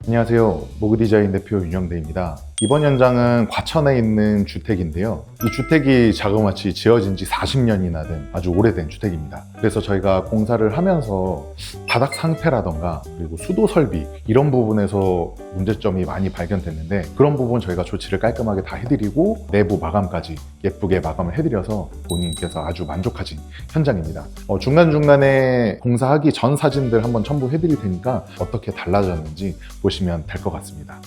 안녕하세요. 모그디자인 대표 윤영대입니다. 이번 현장은 과천에 있는 주택인데요. 이 주택이 자그마치 지어진 지 40년이나 된 아주 오래된 주택입니다. 그래서 저희가 공사를 하면서 바닥 상태라던가 그리고 수도 설비 이런 부분에서 문제점이 많이 발견됐는데, 그런 부분 저희가 조치를 깔끔하게 다 해드리고 내부 마감까지 예쁘게 마감을 해드려서 본인께서 아주 만족하신 현장입니다. 중간중간에 공사하기 전 사진들 한번 첨부해드릴 테니까 어떻게 달라졌는지 보시면 될 것 같습니다.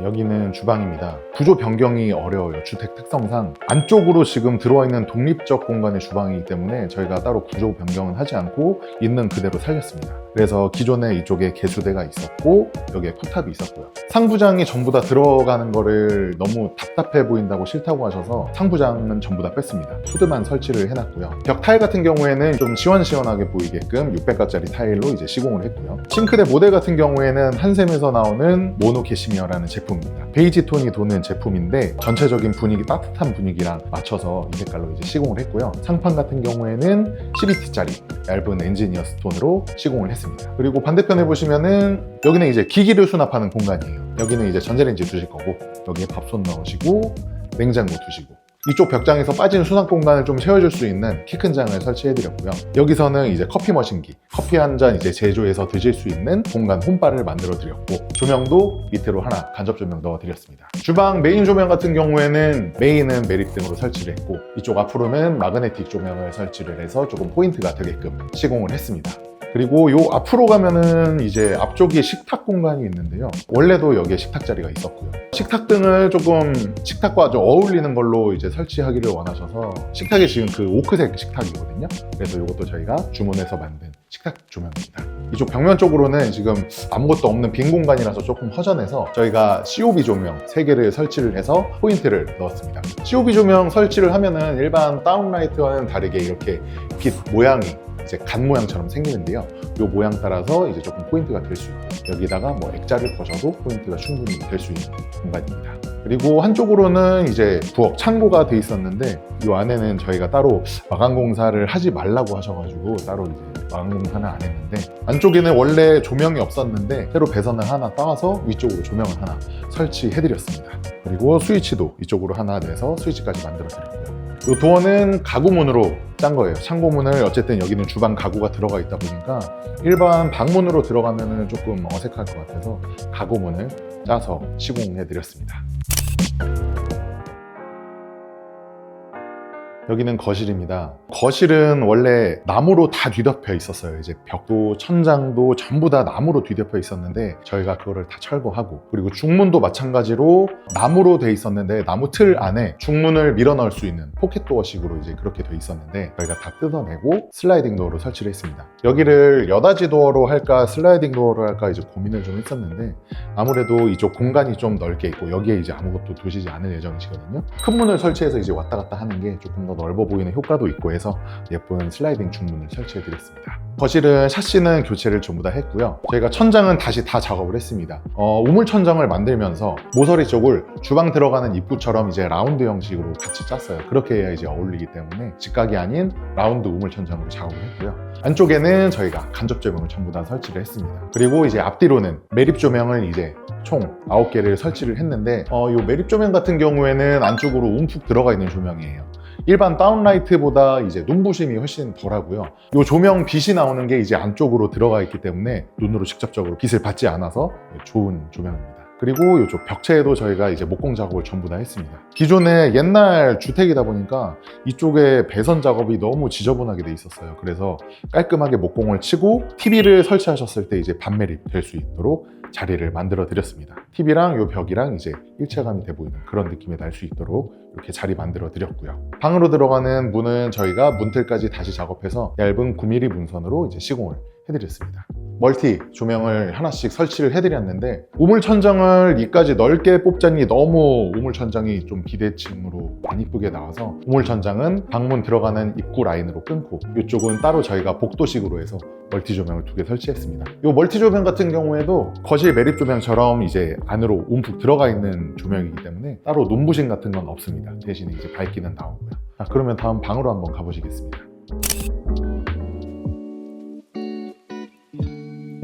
여기는 주방입니다. 구조 변경이 어려워요. 주택 특성상 안쪽으로 지금 들어와 있는 독립적 공간의 주방이기 때문에 저희가 따로 구조 변경은 하지 않고 있는 그대로 살렸습니다. 그래서 기존에 이쪽에 개수대가 있었고 여기에 쿡탑이 있었고요. 상부장이 전부 다 들어가는 거를 너무 답답해 보인다고 싫다고 하셔서 상부장은 전부 다 뺐습니다. 후드만 설치를 해놨고요. 벽 타일 같은 경우에는 좀 시원시원하게 보이게끔 600가짜리 타일로 이제 시공을 했고요. 싱크대 모델 같은 경우에는 한샘에서 나오는 모노캐시미어라는 제품입니다. 베이지 톤이 도는 제품인데 전체적인 분위기, 따뜻한 분위기랑 맞춰서 이 색깔로 이제 시공을 했고요. 상판 같은 경우에는 12T짜리 얇은 엔지니어 스톤으로 시공을 했습니다. 그리고 반대편에 보시면은 여기는 이제 기기를 수납하는 공간이에요. 여기는 이제 전자레인지 두실 거고, 여기에 밥솥 넣으시고 냉장고 두시고, 이쪽 벽장에서 빠진 수납 공간을 좀 채워줄 수 있는 키 큰 장을 설치해드렸고요. 여기서는 이제 커피 머신기, 커피 한 잔 이제 제조해서 드실 수 있는 공간 홈바를 만들어드렸고, 조명도 밑으로 하나 간접 조명 넣어드렸습니다. 주방 메인 조명 같은 경우에는 메인은 매립등으로 설치를 했고, 이쪽 앞으로는 마그네틱 조명을 설치를 해서 조금 포인트가 되게끔 시공을 했습니다. 그리고 요 앞으로 가면은 이제 앞쪽에 식탁 공간이 있는데요. 원래도 여기에 식탁 자리가 있었고요. 식탁 등을 조금 식탁과 좀 어울리는 걸로 이제 설치하기를 원하셔서, 식탁이 지금 그 오크색 식탁이거든요. 그래서 이것도 저희가 주문해서 만든 식탁 조명입니다. 이쪽 벽면 쪽으로는 지금 아무것도 없는 빈 공간이라서 조금 허전해서 저희가 COB 조명 3개를 설치를 해서 포인트를 넣었습니다. COB 조명 설치를 하면은 일반 다운라이트와는 다르게 이렇게 빛 모양이 이제 간 모양처럼 생기는데요. 이 모양 따라서 이제 조금 포인트가 될 수 있고, 여기다가 뭐 액자를 거셔도 포인트가 충분히 될 수 있는 공간입니다. 그리고 한쪽으로는 이제 부엌 창고가 돼 있었는데, 이 안에는 저희가 따로 마감 공사를 하지 말라고 하셔가지고 따로 이제 마감 공사는 안 했는데, 안쪽에는 원래 조명이 없었는데 새로 배선을 하나 따와서 위쪽으로 조명을 하나 설치해드렸습니다. 그리고 스위치도 이쪽으로 하나 내서 스위치까지 만들어드렸고요. 이 도어는 가구문으로 짠 거예요. 창고문을 어쨌든 여기는 주방 가구가 들어가 있다 보니까 일반 방문으로 들어가면 조금 어색할 것 같아서 가구문을 짜서 시공해 드렸습니다. 여기는 거실입니다. 거실은 원래 나무로 다 뒤덮여 있었어요. 이제 벽도 천장도 전부 다 나무로 뒤덮여 있었는데 저희가 그거를 다 철거하고, 그리고 중문도 마찬가지로 나무로 돼 있었는데 나무 틀 안에 중문을 밀어 넣을 수 있는 포켓도어식으로 이제 그렇게 돼 있었는데 저희가 다 뜯어내고 슬라이딩 도어로 설치를 했습니다. 여기를 여닫이 도어로 할까 슬라이딩 도어로 할까 이제 고민을 좀 했었는데, 아무래도 이쪽 공간이 좀 넓게 있고 여기에 이제 아무것도 두시지 않을 예정이시거든요. 큰 문을 설치해서 이제 왔다 갔다 하는 게 조금 더 넓어 보이는 효과도 있고 해서 예쁜 슬라이딩 중문을 설치해 드렸습니다. 거실은 샤시는 교체를 전부 다 했고요. 저희가 천장은 다시 다 작업을 했습니다. 우물 천장을 만들면서 모서리 쪽을 주방 들어가는 입구처럼 이제 라운드 형식으로 같이 짰어요. 그렇게 해야 이제 어울리기 때문에 직각이 아닌 라운드 우물 천장으로 작업을 했고요. 안쪽에는 저희가 간접 조명을 전부 다 설치를 했습니다. 그리고 이제 앞뒤로는 매립 조명을 이제 총 9개를 설치를 했는데, 이 매립 조명 같은 경우에는 안쪽으로 움푹 들어가 있는 조명이에요. 일반 다운라이트보다 이제 눈부심이 훨씬 덜하고요. 이 조명 빛이 나오는 게 이제 안쪽으로 들어가 있기 때문에 눈으로 직접적으로 빛을 받지 않아서 좋은 조명입니다. 그리고 이쪽 벽체에도 저희가 이제 목공 작업을 전부 다 했습니다. 기존에 옛날 주택이다 보니까 이쪽에 배선 작업이 너무 지저분하게 돼 있었어요. 그래서 깔끔하게 목공을 치고 TV를 설치하셨을 때 이제 반매립 될 수 있도록 자리를 만들어 드렸습니다. TV랑 이 벽이랑 이제 일체감이 돼 보이는 그런 느낌이 날 수 있도록 이렇게 자리 만들어 드렸고요. 방으로 들어가는 문은 저희가 문틀까지 다시 작업해서 얇은 9mm 문선으로 이제 시공을 해드렸습니다. 멀티 조명을 하나씩 설치를 해드렸는데, 우물 천장을 이까지 넓게 뽑자니 너무 우물 천장이 좀 비대칭으로 안 이쁘게 나와서 우물 천장은 방문 들어가는 입구 라인으로 끊고, 이쪽은 따로 저희가 복도식으로 해서 멀티 조명을 2개 설치했습니다. 이 멀티 조명 같은 경우에도 거실 매립 조명처럼 이제 안으로 움푹 들어가 있는 조명이기 때문에 따로 눈부심 같은 건 없습니다. 대신에 이제 밝기는 나오고요. 그러면 다음 방으로 한번 가보시겠습니다.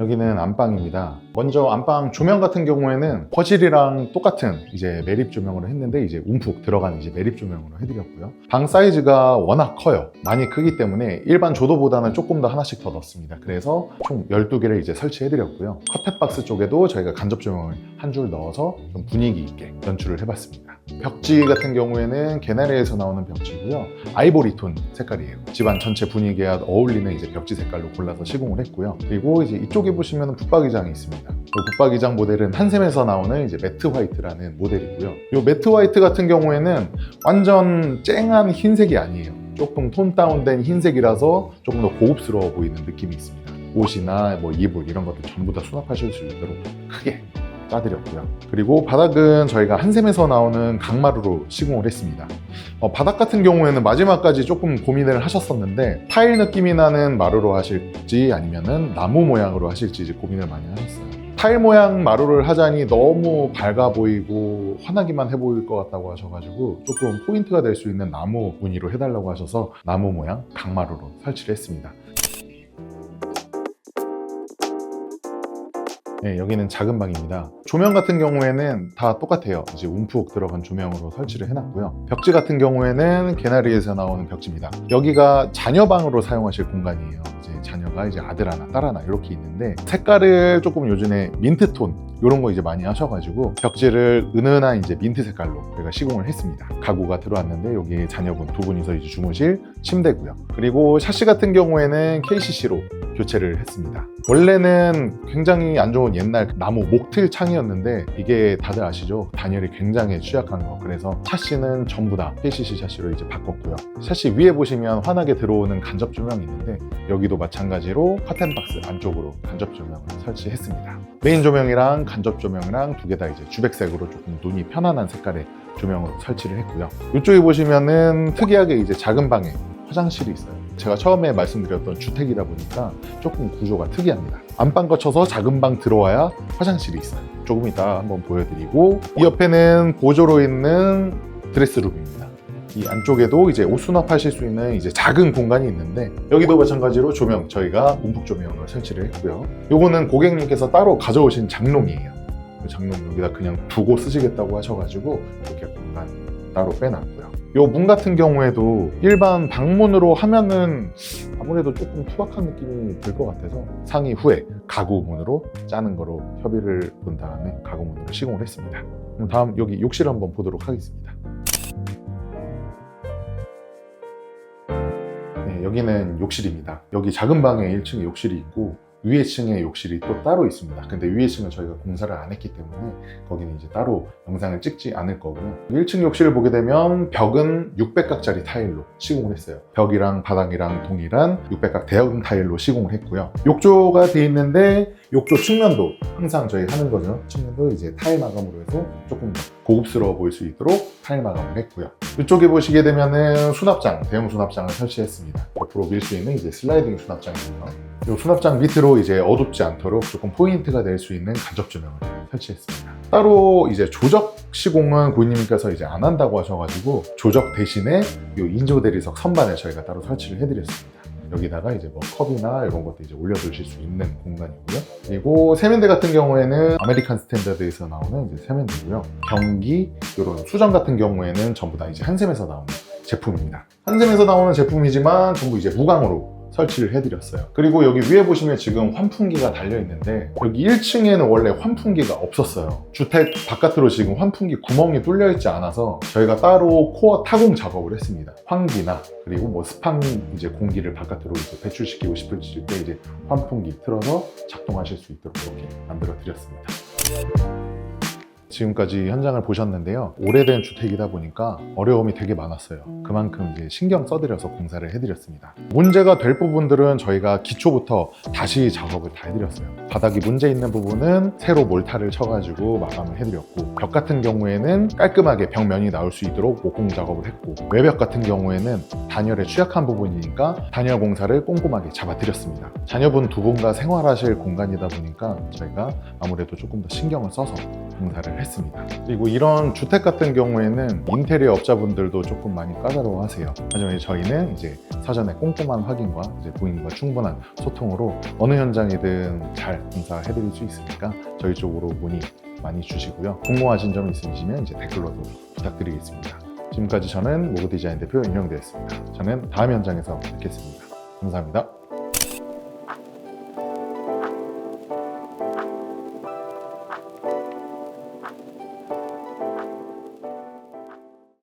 여기는 안방입니다. 먼저 안방 조명 같은 경우에는 퍼즐이랑 똑같은 이제 매립 조명으로 했는데 이제 움푹 들어간 이제 매립 조명으로 해드렸고요. 방 사이즈가 워낙 커요. 많이 크기 때문에 일반 조도보다는 조금 더 하나씩 더 넣습니다. 그래서 총 12개를 이제 설치해드렸고요. 커튼박스 쪽에도 저희가 간접 조명을 한 줄 넣어서 좀 분위기 있게 연출을 해봤습니다. 벽지 같은 경우에는 개나리에서 나오는 벽지고요. 아이보리 톤 색깔이에요. 집안 전체 분위기와 어울리는 이제 벽지 색깔로 골라서 시공을 했고요. 그리고 이제 이쪽에 보시면 붙박이장이 있습니다. 이 붙박이장 모델은 한샘에서 나오는 이제 매트 화이트라는 모델이고요. 이 매트 화이트 같은 경우에는 완전 쨍한 흰색이 아니에요. 조금 톤 다운된 흰색이라서 조금 더 고급스러워 보이는 느낌이 있습니다. 옷이나 뭐 이불 이런 것들 전부 다 수납하실 수 있도록 크게 짜드렸고요. 그리고 바닥은 저희가 한샘에서 나오는 강마루로 시공을 했습니다. 바닥 같은 경우에는 마지막까지 조금 고민을 하셨었는데 타일 느낌이 나는 마루로 하실지 아니면은 나무 모양으로 하실지 이제 고민을 많이 하셨어요. 타일 모양 마루를 하자니 너무 밝아 보이고 환하기만 해 보일 것 같다고 하셔가지고 조금 포인트가 될 수 있는 나무 무늬로 해달라고 하셔서 나무 모양 강마루로 설치를 했습니다. 네, 여기는 작은 방입니다. 조명 같은 경우에는 다 똑같아요. 이제 움푹 들어간 조명으로 설치를 해놨고요. 벽지 같은 경우에는 개나리에서 나오는 벽지입니다. 여기가 자녀방으로 사용하실 공간이에요. 이제 자녀가 이제 아들 하나, 딸 하나 이렇게 있는데 색깔을 조금 요즘에 민트톤 이런 거 이제 많이 하셔가지고 벽지를 은은한 이제 민트 색깔로 저희가 시공을 했습니다. 가구가 들어왔는데 여기 자녀분 두 분이서 이제 주무실 침대고요. 그리고 샤시 같은 경우에는 KCC로 교체를 했습니다. 원래는 굉장히 안 좋은 옛날 나무 목틀 창이었는데 이게 다들 아시죠? 단열이 굉장히 취약한 거. 그래서 샤시는 전부 다 KCC 샤시로 이제 바꿨고요. 샤시 위에 보시면 환하게 들어오는 간접 조명이 있는데 여기도 마찬가지로 커튼박스 안쪽으로 간접 조명을 설치했습니다. 메인 조명이랑 간접 조명이랑 두 개 다 이제 주백색으로 조금 눈이 편안한 색깔의 조명으로 설치를 했고요. 이쪽에 보시면은 특이하게 이제 작은 방에 화장실이 있어요. 제가 처음에 말씀드렸던 주택이다 보니까 조금 구조가 특이합니다. 안방 거쳐서 작은 방 들어와야 화장실이 있어요. 조금 이따 한번 보여드리고 이 옆에는 보조로 있는 드레스룸입니다. 이 안쪽에도 이제 옷 수납하실 수 있는 이제 작은 공간이 있는데 여기도 마찬가지로 조명 저희가 움푹 조명을 설치를 했고요. 요거는 고객님께서 따로 가져오신 장롱이에요. 그 장롱 여기다 그냥 두고 쓰시겠다고 하셔가지고 이렇게 공간 따로 빼놨고요. 요 문 같은 경우에도 일반 방문으로 하면은 아무래도 조금 투박한 느낌이 들 것 같아서 상의 후에 가구 문으로 짜는 거로 협의를 본 다음에 가구 문으로 시공을 했습니다. 그럼 다음 여기 욕실 한번 보도록 하겠습니다. 네, 여기는 욕실입니다. 여기 작은 방에 1층에 욕실이 있고 위에 층에 욕실이 또 따로 있습니다. 근데 위에 층은 저희가 공사를 안 했기 때문에 거기는 이제 따로 영상을 찍지 않을 거고요. 1층 욕실을 보게 되면 벽은 600각짜리 타일로 시공을 했어요. 벽이랑 바닥이랑 동일한 600각 대형 타일로 시공을 했고요. 욕조가 돼 있는데 욕조 측면도 항상 저희 하는 거죠. 측면도 이제 타일 마감으로 해서 조금 고급스러워 보일 수 있도록 타일 마감을 했고요. 이쪽에 보시게 되면은 수납장, 대형 수납장을 설치했습니다. 옆으로 밀 수 있는 이제 슬라이딩 수납장이고요. 이 수납장 밑으로 이제 어둡지 않도록 조금 포인트가 될 수 있는 간접 조명을 설치했습니다. 따로 이제 조적 시공은 고객님께서 이제 안 한다고 하셔가지고 조적 대신에 이 인조 대리석 선반을 저희가 따로 설치를 해드렸습니다. 여기다가 이제 뭐 컵이나 이런 것도 이제 올려두실 수 있는 공간이고요. 그리고 세면대 같은 경우에는 아메리칸 스탠다드에서 나오는 이제 세면대고요. 변기, 이런 수전 같은 경우에는 전부 다 이제 한샘에서 나오는 제품입니다. 한샘에서 나오는 제품이지만 전부 이제 무광으로 설치를 해드렸어요. 그리고 여기 위에 보시면 지금 환풍기가 달려있는데 여기 1층에는 원래 환풍기가 없었어요. 주택 바깥으로 지금 환풍기 구멍이 뚫려있지 않아서 저희가 따로 코어 타공 작업을 했습니다. 환기나 그리고 뭐 습한 이제 공기를 바깥으로 이제 배출시키고 싶을 때 이제 환풍기 틀어서 작동하실 수 있도록 이렇게 만들어 드렸습니다. 지금까지 현장을 보셨는데요. 오래된 주택이다 보니까 어려움이 되게 많았어요. 그만큼 이제 신경 써드려서 공사를 해드렸습니다. 문제가 될 부분들은 저희가 기초부터 다시 작업을 다 해드렸어요. 바닥이 문제 있는 부분은 새로 몰타를 쳐가지고 마감을 해드렸고 벽 같은 경우에는 깔끔하게 벽면이 나올 수 있도록 목공 작업을 했고 외벽 같은 경우에는 단열에 취약한 부분이니까 단열 공사를 꼼꼼하게 잡아드렸습니다. 자녀분 두 분과 생활하실 공간이다 보니까 저희가 아무래도 조금 더 신경을 써서 공사를 했습니다. 그리고 이런 주택 같은 경우에는 인테리어 업자분들도 조금 많이 까다로워하세요. 하지만 저희는 이제 사전에 꼼꼼한 확인과 이제 고객님과 충분한 소통으로 어느 현장이든 잘 공사해드릴 수 있으니까 저희 쪽으로 문의 많이 주시고요. 궁금하신 점 있으시면 이제 댓글로도 부탁드리겠습니다. 지금까지 저는 모그 디자인 대표 임영대였습니다. 저는 다음 현장에서 뵙겠습니다. 감사합니다.